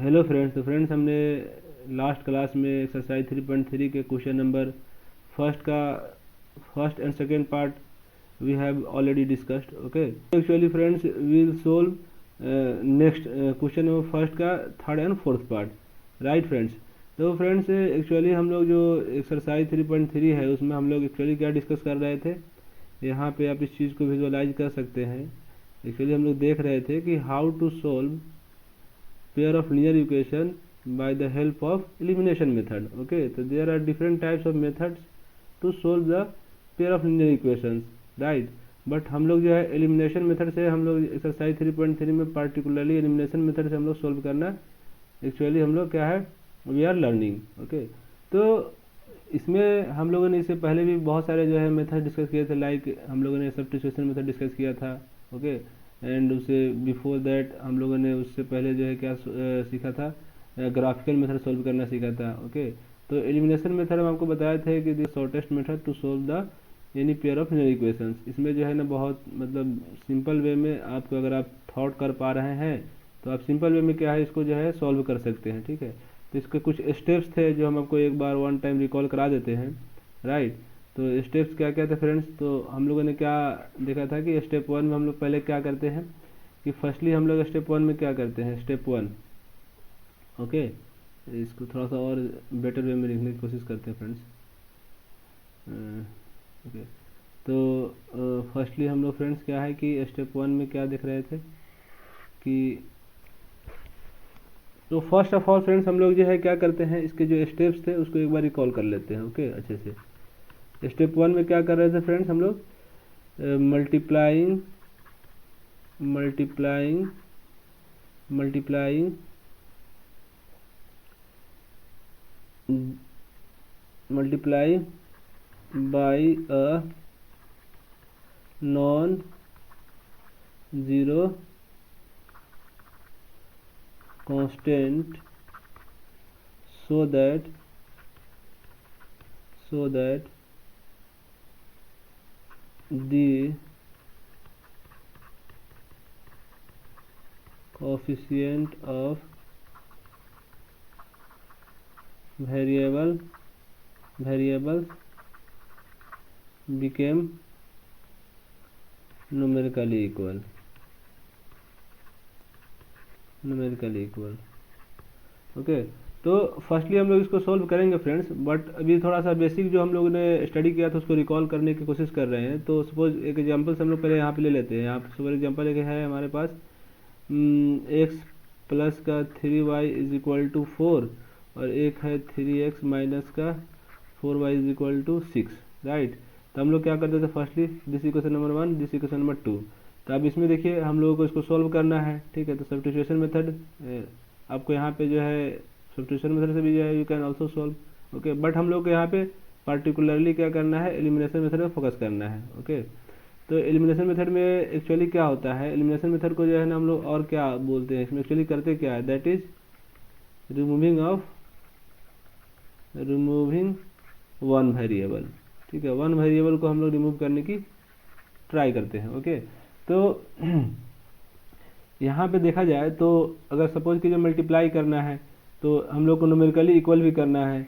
Hello friends. तो friends, हमने last class में एक्सरसाइज 3.3 के question number first and second part we have already discussed. Okay, actually friends we will solve next question number first का third and fourth part. Right friends. तो friends actually हम लोग जो exercise 3.3 है उसमें हम लोग एक्चुअली क्या डिस्कस कर रहे थे, यहाँ पे आप इस चीज़ को विजुअलाइज कर सकते हैं। एक्चुअली हम लोग देख रहे थे कि how to solve pair of linear equation by the help of elimination method. Okay, so there are different types of methods to solve the pair of linear equations, right? But हम लोग जो है एलिमिनेशन मेथड से हम लोग exercise 3.3 में particularly elimination method से हम लोग सोल्व करना एक्चुअली हम लोग क्या है वी आर लर्निंग। ओके, तो इसमें हम लोगों ने इससे पहले भी बहुत सारे जो है मेथड डिस्कस किए थे, लाइक हम लोगों ने सब्स्टिट्यूशन मेथड डिस्कस किया था। ओके, एंड उससे बिफोर दैट हम लोगों ने उससे पहले जो है क्या सीखा था, ग्राफिकल मेथड सोल्व करना सीखा था। ओके, तो एलिमिनेशन मेथड हम आपको बताए थे कि the shortest method to solve the any pair of linear equations. इसमें जो है ना बहुत मतलब सिंपल वे में आपको अगर आप थॉट कर पा रहे हैं तो आप सिंपल वे में क्या है इसको जो है सॉल्व कर सकते हैं। ठीक है, तो इसके कुछ स्टेप्स थे जो हम आपको एक बार वन टाइम रिकॉल करा देते हैं। राइट, तो स्टेप्स क्या क्या थे फ्रेंड्स, तो हम लोगों ने क्या देखा था कि स्टेप वन में हम लोग पहले क्या करते हैं कि फर्स्टली हम लोग स्टेप वन में क्या करते हैं, स्टेप वन। ओके, इसको थोड़ा सा और बेटर वे में लिखने की कोशिश करते हैं फ्रेंड्स। ओके, तो फर्स्टली हम लोग फ्रेंड्स क्या है कि स्टेप वन में क्या देख रहे थे कि तो फर्स्ट ऑफ ऑल फ्रेंड्स हम लोग जो है क्या करते हैं, इसके जो स्टेप्स थे उसको एक बार रिकॉल कर लेते हैं। ओके, अच्छे से स्टेप वन में क्या कर रहे थे फ्रेंड्स, हम लोग multiplying multiplying multiplying multiply by a non zero constant so that the coefficient of variables became numerically equal। Okay, तो फर्स्टली हम लोग इसको सॉल्व करेंगे फ्रेंड्स, बट अभी थोड़ा सा बेसिक जो हम लोगों ने स्टडी किया था उसको रिकॉल करने की कोशिश कर रहे हैं। तो सपोज एक एग्जांपल से हम लोग पहले यहाँ पे ले लेते हैं। यहाँ पे सपोज एग्जांपल एक है हमारे पास x प्लस का 3y इज इक्वल टू 4 और एक है 3x माइनस का 4y is equal to 6। Right, तो हम लोग क्या करते थे firstly this equation number 1, this equation number 2। तो अब इसमें देखिए हम लोगों को इसको सॉल्व करना है। ठीक है, तो सब्स्टिट्यूशन मेथड आपको यहाँ पे जो है सब्स्टिट्यूशन मेथड से भी जो है you can also solve. Okay, but हम लोग को यहाँ पे पार्टिकुलरली क्या करना है, एलिमिनेशन मेथड पे फोकस करना है। ओके, तो एलिमिनेशन मेथड में एक्चुअली क्या होता है, एलिमिनेशन मेथड को जो है ना हम लोग और क्या बोलते हैं, इसमें एक्चुअली करते क्या है, that is removing one variable. ठीक है, वन वेरिएबल को हम लोग रिमूव करने की ट्राई करते हैं। ओके, तो यहाँ पे देखा जाए तो अगर सपोज कि जो मल्टीप्लाई करना है तो हम लोग को न्यूमेरिकली इक्वल भी करना है।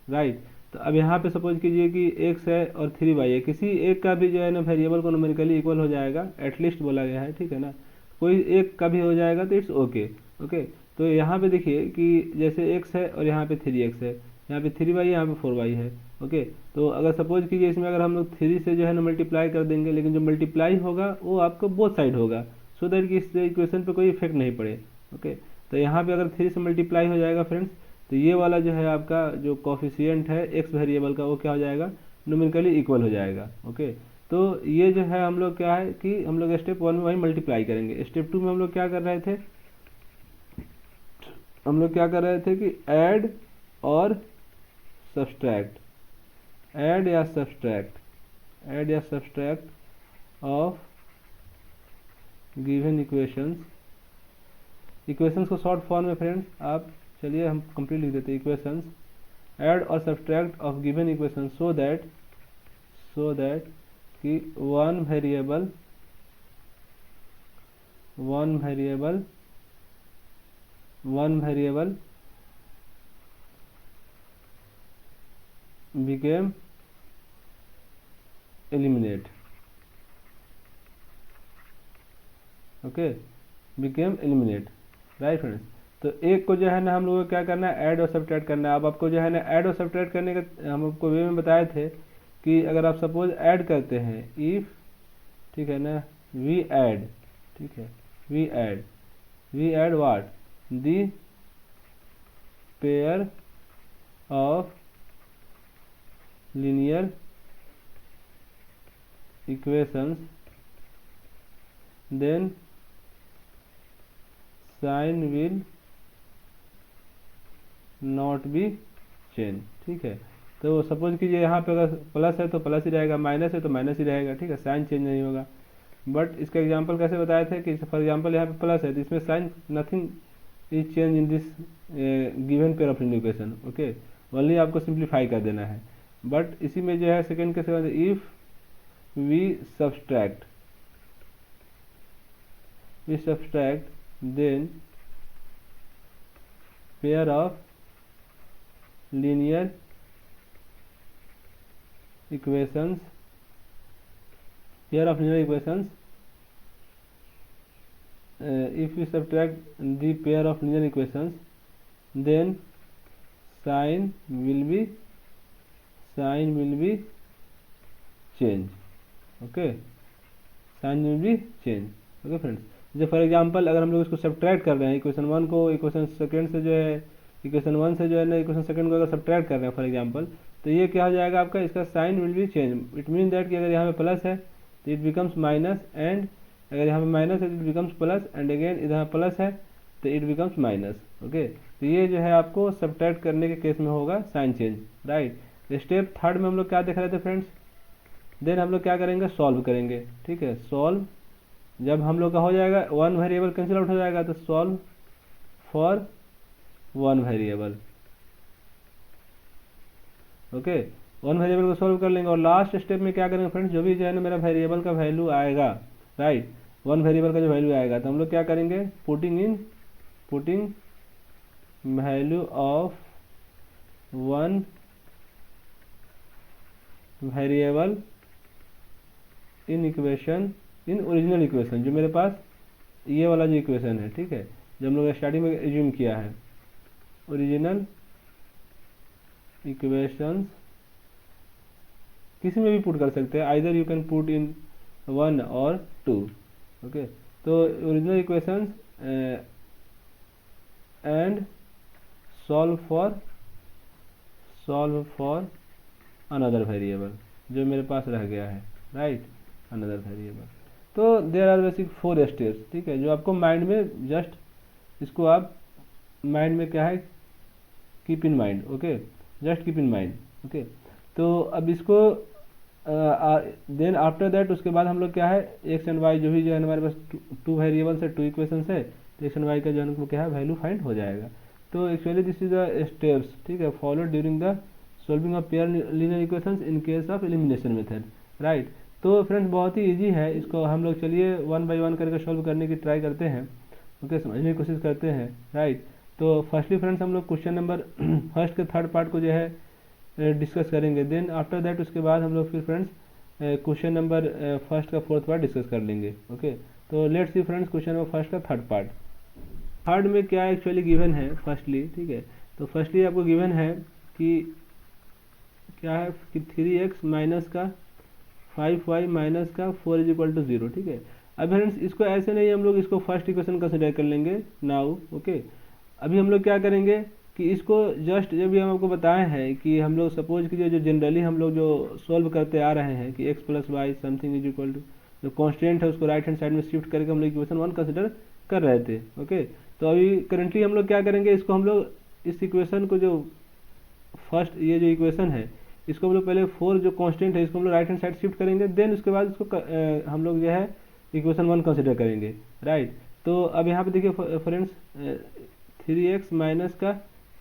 राइट, तो अब यहाँ पे सपोज कीजिए कि x है और 3y है, किसी एक का भी जो है ना वेरिएबल को न्यूमेरिकली इक्वल हो जाएगा, एटलीस्ट बोला गया है। ठीक है ना, कोई एक का भी हो जाएगा तो इट्स ओके। ओके, तो यहाँ पे देखिए कि जैसे x है और यहाँ पे 3x है, यहाँ पे 3y है, यहाँ पे 4y है। ओके, तो अगर सपोज कीजिए इसमें अगर हम लोग 3 से जो है ना मल्टीप्लाई कर देंगे, लेकिन जो मल्टीप्लाई होगा वो आपको बोथ साइड होगा, सो दैट कि इस इक्वेशन पे कोई इफेक्ट नहीं पड़े। ओके, तो यहाँ पे अगर 3 से मल्टीप्लाई हो जाएगा फ्रेंड्स, तो ये वाला जो है आपका जो कोफिशिएंट है एक्स वेरिएबल का वो क्या हो जाएगा, न्यूमेरिकली इक्वल हो जाएगा। ओके, तो ये जो है हम लोग क्या है कि हम लोग स्टेप वन में वही मल्टीप्लाई करेंगे। स्टेप टू में हम लोग क्या कर रहे थे, हम लोग क्या कर रहे थे कि ऐड और सब्सट्रैक्ट, ऐड या सब्सट्रैक्ट ऑफ गिवन इक्वेशंस को शॉर्ट फॉर्म में फ्रेंड्स आप चलिए हम कंप्लीट लिख देते हैं, इक्वेशंस ऐड और subtract of given equation so that कि one variable one variable became eliminate, okay, became eliminate, right friends. तो एक को जो है ना हम लोगों को क्या करना है, ऐड और सब्ट्रैक्ट करना है। अब आपको जो है ना ऐड और सब्ट्रैक्ट करने का हम आपको वे में बताए थे कि अगर आप सपोज ऐड करते हैं, इफ, ठीक है ना, वी ऐड, ठीक है, we add what, the pair of linear equations, then sign will not be change, ठीक है। तो सपोज कीजिए यहाँ पे अगर प्लस है तो प्लस ही रहेगा, माइनस है तो माइनस ही रहेगा, ठीक है, साइन चेंज नहीं होगा। बट इसका एग्जांपल कैसे बताए थे कि फॉर एग्जांपल यहाँ पे प्लस है तो इसमें sign nothing is change in this given pair of linear equation, okay, only आपको सिंप्लीफाई कर देना है। बट इसी में जो है सेकेंड के बाद if we subtract then pair of linear equations if we subtract the pair of linear equations, then sign will be change, okay, sign will be change, okay friends. जैसे फॉर एग्जांपल अगर हम लोग इसको subtract कर रहे हैं, equation one को equation second से जो है, इक्वेशन वन से जो है ना इक्वेशन सेकंड को अगर सब्ट्रैक्ट कर रहे हैं फॉर एग्जांपल, तो ये क्या हो जाएगा आपका, इसका sign will be change. It mean that कि अगर यहाँ पे प्लस है तो इट बिकम्स माइनस, एंड अगर यहाँ पे माइनस है तो it becomes plus, and again इधर प्लस है तो इट बिकम्स माइनस, ओके। तो ये जो है आपको सब्ट्रैक्ट करने के केस में होगा sign change, right. Step third में हम लोग क्या देख रहे थे फ्रेंड्स, देन हम लोग क्या करेंगे, सॉल्व करेंगे, ठीक है। सॉल्व जब हम लोग का हो जाएगा, वन वेरिएबल कैंसिल आउट हो जाएगा, तो solve for one variable, okay, one variable को सॉल्व कर लेंगे। और लास्ट स्टेप में क्या करेंगे फ्रेंड्स, जो भी जो है ना मेरा वेरिएबल का वैल्यू आएगा, राइट, वन वेरिएबल का जो वैल्यू आएगा, तो हम लोग क्या करेंगे, putting value of one variable in original equation, जो मेरे पास ये वाला जो इक्वेशन है, ठीक है, जो हम लोग स्टार्टिंग में एज्यूम किया है, ओरिजिनल इक्वेशंस किसी में भी पुट कर सकते हैं, either you can put in one और टू, ओके। तो original equations and solve for another variable जो मेरे पास रह गया है, राइट, अनदर वेरिएबल। तो देयर आर बेसिक 4 स्टेप्स, ठीक है, जो आपको माइंड में जस्ट इसको आप माइंड में क्या है, keep in mind, okay, just keep in mind, okay. तो अब इसको देन आफ्टर दैट उसके बाद हम लोग क्या है, एक्स एंड वाई जो भी जो है हमारे पास टू वेरिएबल्स है, टू इक्वेशंस है, तो एक्स एंड वाई का जो है क्या है वैल्यू फाइंड हो जाएगा। तो actually this is the steps, ठीक है, follow during the solving of pair linear equations in case of elimination method, right. तो फ्रेंड्स बहुत ही इजी है, इसको हम लोग चलिए वन बाय वन करके सॉल्व करने की ट्राई करते हैं, ओके, समझने की कोशिश करते हैं, राइट। तो फर्स्टली फ्रेंड्स हम लोग क्वेश्चन नंबर फर्स्ट के थर्ड पार्ट को जो है डिस्कस करेंगे, देन आफ्टर दैट उसके बाद हम लोग फिर फ्रेंड्स क्वेश्चन नंबर फर्स्ट का फोर्थ पार्ट डिस्कस कर लेंगे, ओके। तो let's see friends question number first का थर्ड पार्ट। थर्ड में क्या एक्चुअली गिवन है फर्स्टली, ठीक है, तो फर्स्टली आपको गिवन है कि क्या है कि 3x माइनस का 5y माइनस का 4 इज इक्वल टू 0, ठीक है। अब फ्रेंड्स इसको ऐसे नहीं हम लोग इसको फर्स्ट इक्वेशन कंसिडर कर लेंगे नाउ, ओके। अभी हम लोग क्या करेंगे कि इसको जस्ट जब भी हम आपको बताए हैं कि हम लोग सपोज कीजिए जो जनरली हम लोग जो सॉल्व करते आ रहे हैं कि x plus y something is equal to, जो कॉन्स्टेंट है उसको राइट हैंड साइड में शिफ्ट करके हम लोग इक्वेशन वन कंसिडर कर रहे थे, ओके। तो अभी करेंटली हम लोग क्या करेंगे, इसको हम लोग इस इक्वेशन को जो फर्स्ट ये जो इक्वेशन है इसको हम लोग पहले 4 जो कांस्टेंट है इसको हम लोग राइट हैंड साइड शिफ्ट करेंगे, देन उसके बाद इसको हम लोग जो है इक्वेशन वन कंसिडर करेंगे, राइट। तो अब यहाँ पे देखिए फ्रेंड्स 3x माइनस का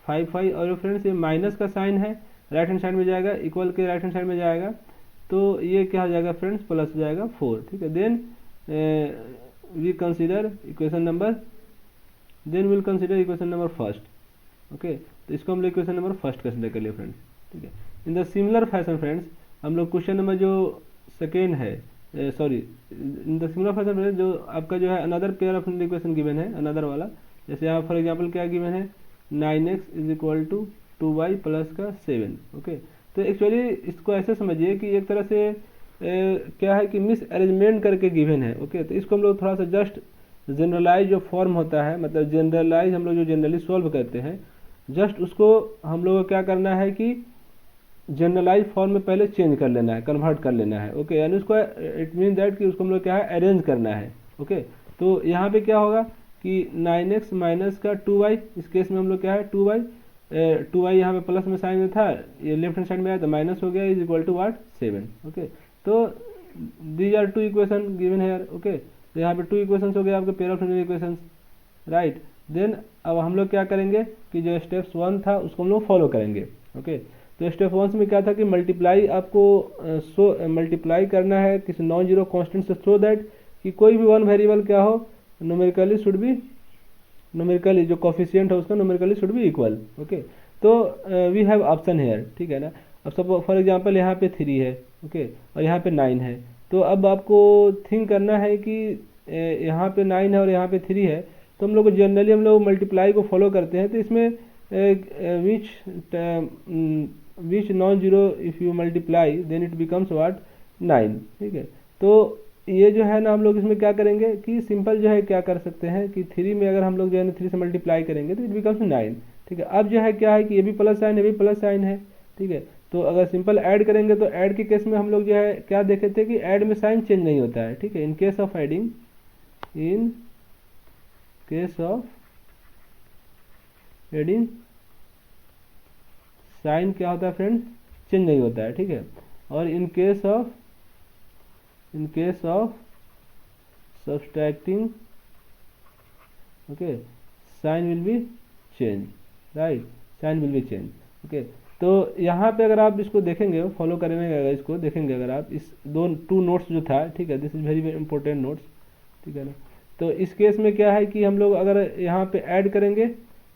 5y, और फ्रेंड्स ये माइनस का साइन है राइट हैंड साइड में जाएगा, इक्वल के राइट हैंड साइड में जाएगा, तो ये क्या हो जाएगा फ्रेंड्स, प्लस हो जाएगा 4, ठीक है। Then we consider equation number then will consider equation number first. Okay, तो इसको हम लोग इक्वेशन नंबर फर्स्ट कंसिडर कर लिए फ्रेंड्स, ठीक है। In the similar fashion friends, हम लोग क्वेश्चन नंबर जो सेकेंड है, sorry, in the similar fashion friends, जो आपका जो है another pair of equation given है, अनदर वाला, जैसे यहाँ फॉर एग्जांपल क्या गिवन है, 9x is equal to 2y plus का 7। ओके, तो एक्चुअली इसको ऐसे समझिए कि एक तरह से क्या है कि मिस अरेंजमेंट करके गिवन है। ओके, तो इसको हम लोग थोड़ा सा जस्ट जनरलाइज जो फॉर्म होता है, मतलब जनरलाइज हम लोग जो जनरली सॉल्व करते हैं, जस्ट उसको हम लोग को क्या करना है कि जनरलाइज फॉर्म में पहले चेंज कर लेना है, कन्वर्ट कर लेना है। ओके, यानी उसको इट मीन दैट कि उसको हम लोग क्या है अरेंज करना है। ओके, तो यहाँ पे क्या होगा कि 9x माइनस का 2y, इस केस में हम लोग क्या है 2y यहाँ पे प्लस में साइन में था, ये लेफ्ट हैंड साइड में आया तो माइनस हो गया, is equal to what 7। Okay, तो these are two equation given है। ओके, तो यहाँ पे टू इक्वेशन हो गया आपके pair of equation, right. Then अब हम लोग क्या करेंगे कि जो स्टेप्स 1 था उसको हम लोग फॉलो करेंगे। ओके, तो स्टेप 1 में क्या था कि मल्टीप्लाई आपको मल्टीप्लाई करना है किसी नॉन जीरो कॉन्स्टेंट से, सो दैट कि कोई भी वन वेरिएबल क्या हो, न्यूमेरिकली शुड बी, न्यूमेरिकली जो कोफिशिएंट है उसका numerically should be equal. Okay, तो वी हैव ऑप्शन हेयर, ठीक है ना। अब सब फॉर एग्जांपल यहाँ पे 3 है, ओके, और यहाँ पे 9 है, तो अब आपको थिंक करना है कि यहाँ पे 9 है और यहाँ पे 3 है, तो हम लोग जनरली हम लोग मल्टीप्लाई को फॉलो करते हैं, तो इसमें which non zero if you multiply then it becomes what 9, ठीक है। तो ये जो है ना हम लोग इसमें क्या करेंगे कि सिंपल जो है क्या कर सकते हैं कि 3 में अगर हम लोग जो है ना 3 से मल्टीप्लाई करेंगे तो इट बिकम्स 9, ठीक है। अब जो है क्या है कि ये भी प्लस साइन है, ये भी प्लस साइन है, ठीक है। तो अगर सिंपल ऐड करेंगे तो ऐड के केस में हम लोग जो है क्या देखे थे कि ऐड में साइन चेंज नहीं होता है, ठीक है। In case of adding, in case of adding sign क्या होता है फ्रेंड्स, चेंज नहीं होता है, ठीक है। और in case of subtracting, okay, sign will be change, right, sign will be change. Okay, तो यहाँ पे अगर आप इसको देखेंगे, फॉलो करेंगे, अगर इसको देखेंगे, अगर आप इस टू नोट्स जो था, ठीक है, this is very very important notes, ठीक है ना। तो इस केस में क्या है कि हम लोग अगर यहाँ पे ऐड करेंगे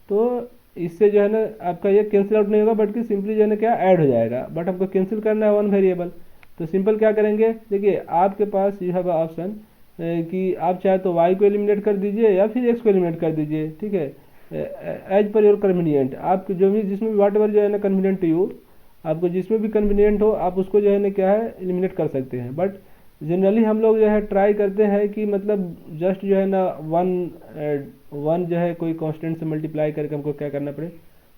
तो इससे जो है ना आपका ये कैंसिल आउट नहीं होगा, बट कि सिंपली जो है ना क्या ऐड हो जाएगा, बट हमको कैंसिल करना है वन वेरिएबल। तो सिंपल क्या करेंगे, देखिए आपके पास यू हैव ऑप्शन कि आप चाहे तो y को एलिमिनेट कर दीजिए या फिर x को एलिमिनेट कर दीजिए, ठीक है, एज पर योर कन्वीनियंट, आपको जो भी जिसमें भी वाट एवर जो है ना कन्वीनियंट टू यू, आपको जिसमें भी कन्वीनियंट हो आप उसको जो है ना क्या है एलिमिनेट कर सकते हैं। बट जनरली हम लोग जो है ट्राई करते हैं कि मतलब जस्ट जो है ना वन जो है कोई कांस्टेंट से मल्टीप्लाई करके हमको क्या करना पड़े,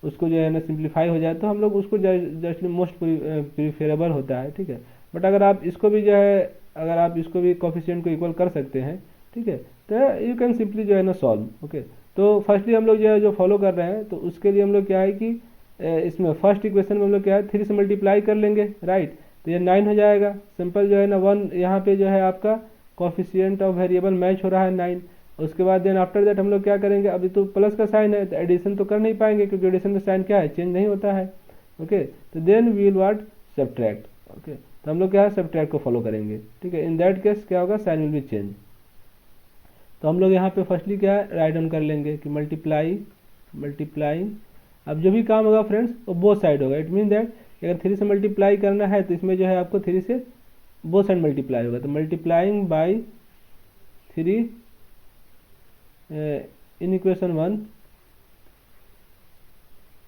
उसको जो है ना सिंप्लीफाई हो जाए, तो हम लोग उसको जस्ट मोस्ट प्रीफरेबल होता है, ठीक है। बट अगर आप इसको भी जो है, अगर आप इसको भी कोफिशिएंट को इक्वल कर सकते हैं, ठीक है, तो यू कैन सिंपली जो है ना सॉल्व। ओके, तो फर्स्टली हम लोग जो है जो फॉलो कर रहे हैं, तो उसके लिए हम लोग क्या है कि इसमें फर्स्ट इक्वेशन में हम लोग क्या है 3 से मल्टीप्लाई कर लेंगे, राइट। तो ये 9 हो जाएगा, सिंपल जो है ना 1 यहाँ पे जो है आपका कोफिशिएंट ऑफ वेरिएबल मैच हो रहा है 9। उसके बाद देन आफ्टर दैट हम लोग क्या करेंगे, अभी तो प्लस का साइन है तो एडिशन तो कर नहीं पाएंगे क्योंकि एडिशन में साइन क्या है, चेंज नहीं होता है। ओके, तो then we will what subtract. Okay, तो हम लोग क्या है सब्ट्रैक्ट को फॉलो करेंगे, ठीक है। इन दैट केस क्या होगा, साइन विल बी चेंज। तो हम लोग यहाँ पे फर्स्टली क्या है राइट डाउन कर लेंगे कि मल्टीप्लाइंग, अब जो भी काम होगा फ्रेंड्स वो बोथ साइड होगा। इट मीन दैट अगर 3 से मल्टीप्लाई करना है तो इसमें जो है आपको 3 से बोथ साइड मल्टीप्लाई होगा, तो multiplying by 3 in equation 1,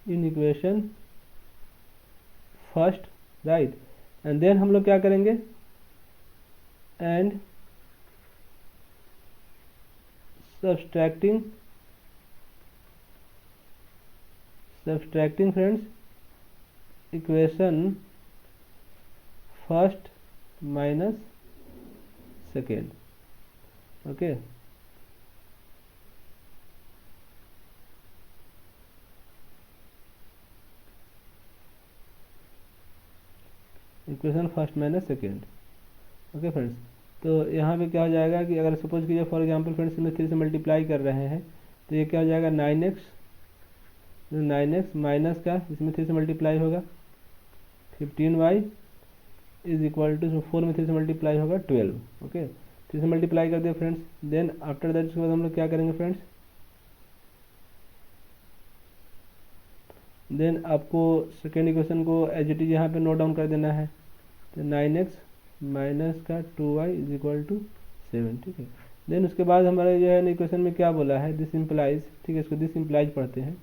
in equation first, right. And then हम लोग क्या करेंगे, and subtracting friends equation first minus second. Okay, equation first minus second. Okay friends, तो यहाँ पे क्या हो जाएगा कि अगर सपोज कीजिए फॉर एग्जांपल फ्रेंड्स में 3 से मल्टीप्लाई कर रहे हैं तो ये क्या हो जाएगा 9x माइनस का इसमें 3 से मल्टीप्लाई होगा 15y इज इक्वल टू 4 में 3 से मल्टीप्लाई होगा 12। ओके, 3 से मल्टीप्लाई कर दिया फ्रेंड्स। देन आफ्टर दैट उसके बाद हम लोग क्या करेंगे फ्रेंड्स, देन आपको सेकेंड इक्वेशन को एज इट इज यहाँ पे नोट डाउन कर देना है। तो 9x माइनस का 2y इज इक्वल टू 7, ठीक है। देन उसके बाद हमारे जो है ना इक्वेशन में क्या बोला है, दिस इम्प्लाइज, ठीक है, इसको दिस इम्प्लाइज पढ़ते हैं।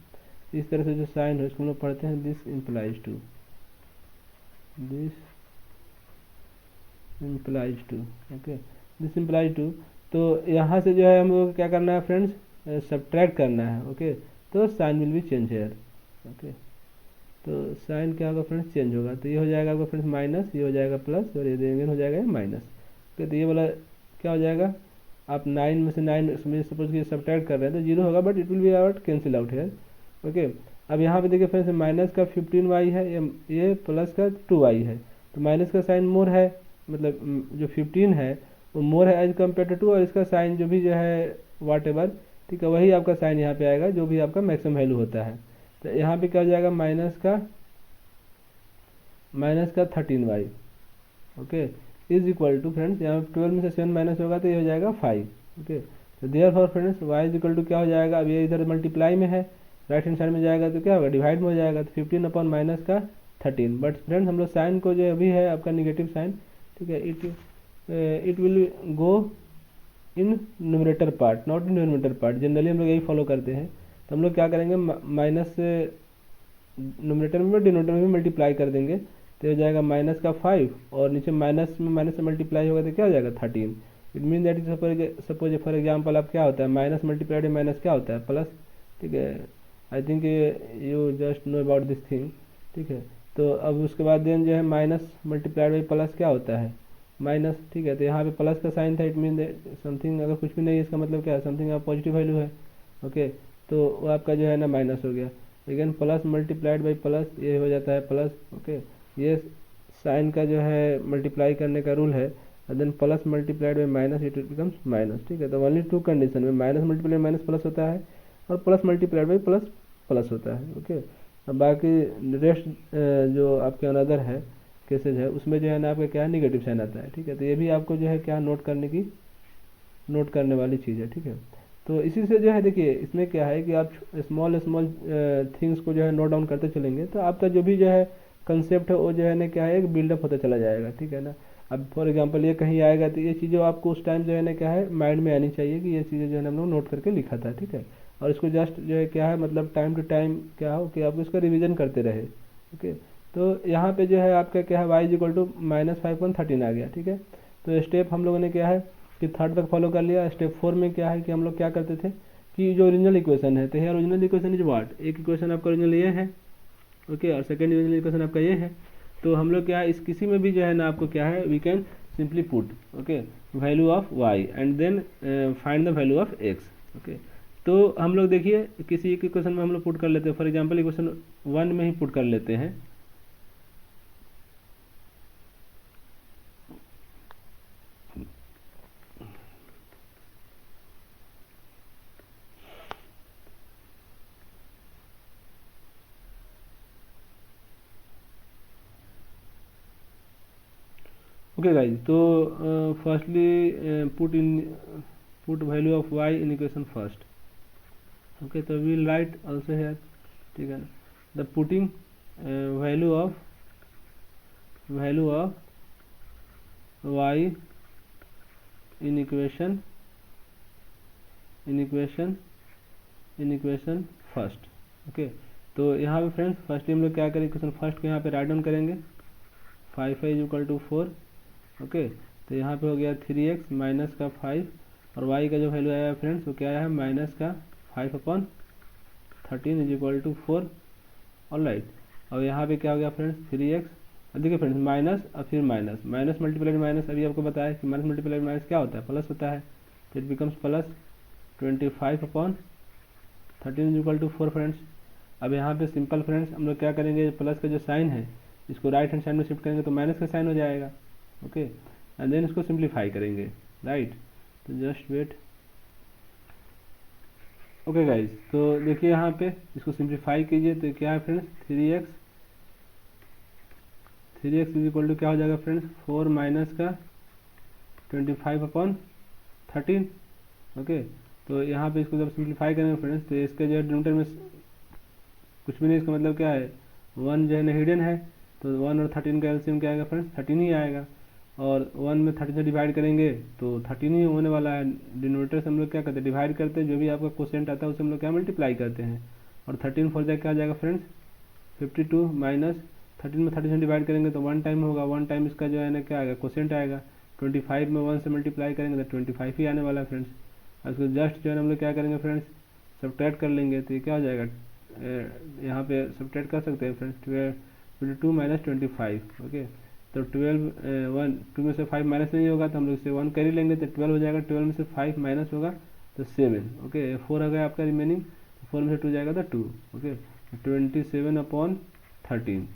इस तरह से जो साइन है इसको हम लोग पढ़ते हैं this implies to, this implies to, okay, this implies to. तो यहाँ से जो है हम लोग क्या करना है फ्रेंड्स, सब्ट्रैक्ट करना है, ओके। तो sign will be change here, okay. तो साइन क्या होगा फ्रेंड्स, चेंज होगा। तो ये हो जाएगा आपका फ्रेंड्स माइनस, ये हो जाएगा प्लस, और ये देंगे हो जाएगा माइनस, ओके। तो ये वाला क्या हो जाएगा, आप 9 में से 9 सपोज कि सब्ट्रैक्ट कर रहे हैं तो 0 होगा, but it will be out cancel out here, okay. अब यहाँ पे देखिए फ्रेंड्स माइनस का 15y है, ये प्लस का 2y है। तो माइनस का साइन मोर है, मतलब जो 15 है वो मोर है एज कम्पेयर टू 2, और इसका साइन जो भी जो है वाट एवर, ठीक है, वही आपका साइन यहाँ पे आएगा जो भी आपका मैक्सिमम वैल्यू होता है। तो यहाँ पे क्या हो जाएगा, माइनस का 13y, okay, is equal to friends, यहाँ पे 12 में से 7 माइनस होगा तो ये हो जाएगा 5, ओके। तो therefore friends y is equal to क्या हो जाएगा, अब ये इधर मल्टीप्लाई में है, राइट हैंड साइड में जाएगा तो क्या होगा, डिवाइड में हो जाएगा। तो 15 अपॉन माइनस का 13, बट फ्रेंड्स हम लोग साइन को जो अभी है आपका निगेटिव साइन, ठीक है, it will go in numerator part, not in denominator part. Generally हम लोग यही फॉलो करते हैं। तो हम लोग क्या करेंगे, माइनस से न्यूमरेटर में डिनोमिनेटर में मल्टीप्लाई कर देंगे, तो हो जाएगा माइनस का 5, और नीचे माइनस में माइनस से मल्टीप्लाई होगा तो क्या हो जाएगा 13। It mean that suppose for example आप क्या होता है, माइनस मल्टीप्लाइड माइनस क्या होता है, प्लस, ठीक है। I think you just know about this thing, ठीक है। तो अब उसके बाद देन जो है माइनस मल्टीप्लाइड बाई प्लस क्या होता है, माइनस, ठीक है। तो यहाँ पे प्लस का साइन था, इट मीन समथिंग, अगर कुछ भी नहीं है इसका मतलब क्या है, समथिंग आप पॉजिटिव वैल्यू है, ओके। तो वो आपका जो है ना माइनस हो गया, लेकिन प्लस मल्टीप्लाइड बाई प्लस ये हो जाता है प्लस, ओके। ये साइन का जो है मल्टीप्लाई करने का रूल है, then plus multiplied by minus it becomes minus, ठीक है। तो ओनली 2 कंडीशन में माइनस मल्टीप्लाइड माइनस प्लस होता है, और plus multiplied by plus plus होता है, ओके। अब बाकी रेस्ट जो आपके अनदर है केसेज है उसमें जो है ना आपका क्या है, निगेटिव साइन आता है, ठीक है। तो ये भी आपको जो है क्या नोट करने वाली चीज़ है, ठीक है। तो इसी से जो है देखिए इसमें क्या है कि आप स्मॉल स्मॉल थिंग्स को जो है नोट डाउन करते चलेंगे तो आपका जो भी जो है कंसेप्ट है वो जो है ना क्या है, एक बिल्डअप होता चला जाएगा, ठीक है ना। अब फॉर एग्जांपल ये कहीं आएगा तो ये चीज़ें आपको उस टाइम जो है ना क्या है माइंड में आनी चाहिए कि ये चीज़ें जो है ना हम लोग नोट करके लिखा था, ठीक है। और इसको जस्ट जो है क्या है, मतलब टाइम टू टाइम क्या हो कि आप इसका रिविजन करते रहे, ओके। तो यहाँ पे जो है आपका क्या है, y इज इक्वल टू -5.13 आ गया, ठीक है। तो स्टेप हम लोगों ने क्या है कि थर्ड तक फॉलो कर लिया। स्टेप 4 में क्या है कि हम लोग क्या करते थे कि जो ओरिजिनल इक्वेशन है, तो है ओरिजिनल इक्वेशन इज व्हाट, एक इक्वेशन आपका ओरिजिनल ये है, ओके, और सेकंड ओरिजिनल इक्वेशन आपका ये है। तो हम लोग क्या है इस किसी में भी जो है ना आपको क्या है, we can simply put, okay, value of y and then find the value of x, okay. तो हम लोग देखिए किसी एक इक्वेशन में हम लोग पुट कर लेते हैं, फॉर एग्जांपल इक्वेशन 1 में ही पुट कर लेते हैं। ओके गाइज, तो firstly put value of y in equation first, okay. तो वील राइट आल्सो हियर, ठीक है ना, the putting value of y in equation first, okay. तो यहाँ पे फ्रेंड्स फर्स्टली हम लोग क्या करें, इक्वेशन फर्स्ट को यहाँ पे राइट डाउन करेंगे, 5 इज इक्वल टू 4, ओके। तो यहाँ पे हो गया 3x माइनस का 5, और y का जो वैल्यू आया है फ्रेंड्स वो क्या आया है, माइनस का 5/13 इज इक्वल टू 4, ऑलराइट। और यहाँ पे क्या हो गया फ्रेंड्स 3x, अब देखिए फ्रेंड्स माइनस और फिर माइनस मल्टीप्लाइड माइनस, अभी आपको बताया कि माइनस मल्टीप्लाइड माइनस क्या होता है, प्लस होता है। तो it becomes plus 25/13 is equal to 4 friends. अब यहाँ पे सिंपल फ्रेंड्स हम लोग क्या करेंगे, प्लस का जो साइन है इसको राइट हैंड साइड में शिफ्ट करेंगे तो माइनस का साइन हो जाएगा, ओके। एंड देन इसको सिंप्लीफाई करेंगे, राइट। तो जस्ट वेट, ओके गाइज। तो देखिए यहाँ पे इसको सिंप्लीफाई कीजिए तो क्या है friends, 3x is equal to क्या हो जाएगा फ्रेंड्स, 4 माइनस का 25/13, ओके। तो यहाँ पे इसको जब सिंप्लीफाई करेंगे फ्रेंड्स तो इसके जो है डिनोमिनेटर में कुछ भी नहीं, इसका मतलब क्या है, 1 जो है ना हिडन है, तो 1 और 13 का एलसीएम क्या आएगा फ्रेंड्स, 13 ही आएगा। और 1 में 13 से डिवाइड करेंगे तो 13 ही होने वाला है। डिनोमिनेटर से हम लोग क्या करते हैं, डिवाइड करते हैं, जो भी आपका क्वोशिएंट आता है उसे हम लोग क्या मल्टीप्लाई करते हैं। और 13 4 क्या आ जाएगा फ्रेंड्स, 52 माइनस 13 में 30 से डिवाइड करेंगे तो 1 टाइम होगा, 1 टाइम इसका जो है ना क्या आएगा, क्वोशिएंट आएगा। 25 में 1 से मल्टीप्लाई करेंगे तो 25 ही आने वाला है फ्रेंड्स। उसको जस्ट जो है हम लोग क्या करेंगे फ्रेंड्स, सब्ट्रैक्ट कर लेंगे तो ये क्या हो जाएगा, यहाँ पे सब्ट्रैक्ट कर सकते हैं फ्रेंड्स, 22 माइनस 25। ओके, तो 2 में से 5 माइनस नहीं होगा तो हम लोग इसे 1 कर ही लेंगे तो 12 हो जाएगा। 12 में से 5 माइनस होगा तो 7। ओके, 4 आ गया आपका रिमेनिंग, 4 में से 2 जाएगा तो 2। Okay, 27/13,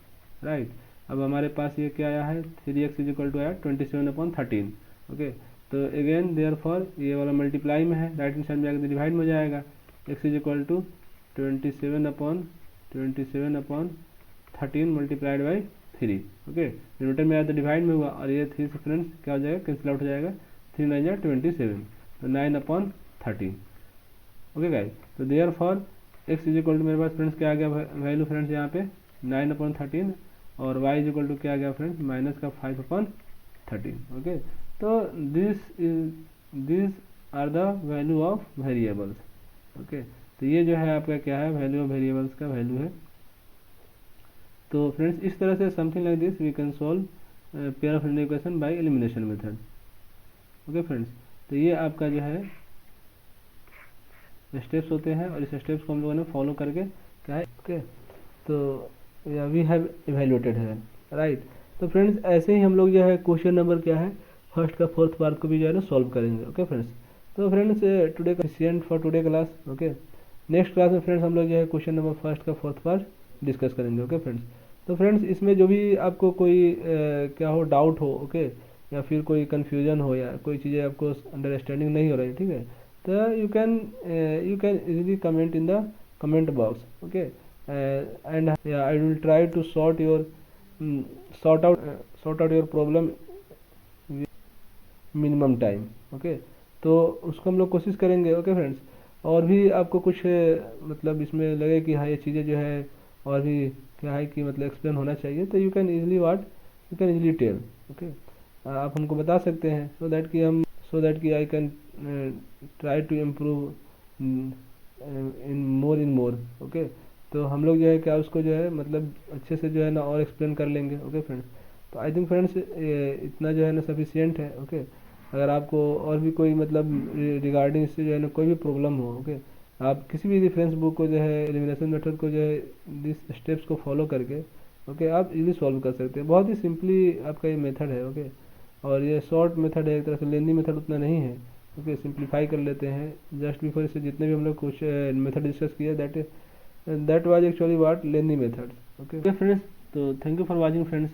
right. अब हमारे पास ये क्या आया है, 3x आया 27/13। ओके, तो अगेन देयरफॉर ये वाला मल्टीप्लाई में है, राइट हैंड साइड में जाएगा तो डिवाइड में हो जाएगा। x 27/13 multiplied by 3। Okay, denominator में आया तो डिवाइड में हुआ, और ये 3 से फ्रेंड्स क्या हो जाएगा, कैंसिल आउट हो जाएगा, 3 9 27, तो 9/13। ओके गाइस, तो देयरफॉर x मेरे पास फ्रेंड्स क्या आ गया वैल्यू फ्रेंड्स यहाँ पे 9/13, और y क्या आ गया फ्रेंड्स, माइनस का 5/13। ओके, तो this are the value of variables. Okay, तो ये जो है आपका क्या है, वैल्यू ऑफ वेरिएबल्स का वैल्यू है। तो फ्रेंड्स इस तरह से something like this we can solve pair of linear equation by elimination method. Okay friends, तो ये आपका जो है स्टेप्स होते हैं, और इस स्टेप्स को हम लोगों ने फॉलो करके क्या है, ओके, तो वी हैव इवेल्युएटेड है, राइट। तो फ्रेंड्स ऐसे ही हम लोग जो है क्वेश्चन नंबर क्या है, फर्स्ट का फोर्थ पार्ट को भी जो है ना सॉल्व करेंगे। ओके फ्रेंड्स, तो फ्रेंड्स टुडे का sufficient for today class. Okay, next class में फ्रेंड्स हम लोग जो है क्वेश्चन नंबर फर्स्ट का फोर्थ पार्ट डिस्कस करेंगे। ओके फ्रेंड्स, तो फ्रेंड्स इसमें जो भी आपको कोई क्या हो, डाउट हो, ओके, या फिर कोई कन्फ्यूजन हो, या कोई चीज़ें आपको अंडरस्टैंडिंग नहीं हो रही, ठीक है, तो you can easily comment in the comment box. Okay, and I will try to sort out your problem minimum time. Okay, तो उसको हम लोग कोशिश करेंगे। ओके फ्रेंड्स, और भी आपको कुछ मतलब इसमें लगे कि हाँ ये चीज़ें जो है और भी क्या है कि मतलब एक्सप्लेन होना चाहिए, तो you can easily tell. Okay, आप हमको बता सकते हैं, सो दैट कि I can try to improve in more. Okay, तो हम लोग जो है क्या उसको जो है मतलब अच्छे से जो है ना और एक्सप्लेन कर लेंगे। ओके फ्रेंड्स, तो आई थिंक फ्रेंड्स इतना जो है ना सफिशिएंट है। ओके, अगर आपको और भी कोई मतलब रिगार्डिंग इससे जो है ना कोई भी प्रॉब्लम हो, ओके, आप किसी भी रेफरेंस बुक को जो है एलिमिनेशन मेथड को जो है दिस स्टेप्स को फॉलो करके ओके आप इजीली सॉल्व कर सकते हैं। बहुत ही सिंपली आपका ये मेथड है। ओके, और ये शॉर्ट मेथड है, एक तरह से लेंदी मेथड उतना नहीं है। ओके, सिंप्लीफाई कर लेते हैं जस्ट बिफोर। इससे जितने भी हम लोग कुछ मेथड डिस्कस किए that was actually what lengthy method. Okay friends, तो thank you for watching friends.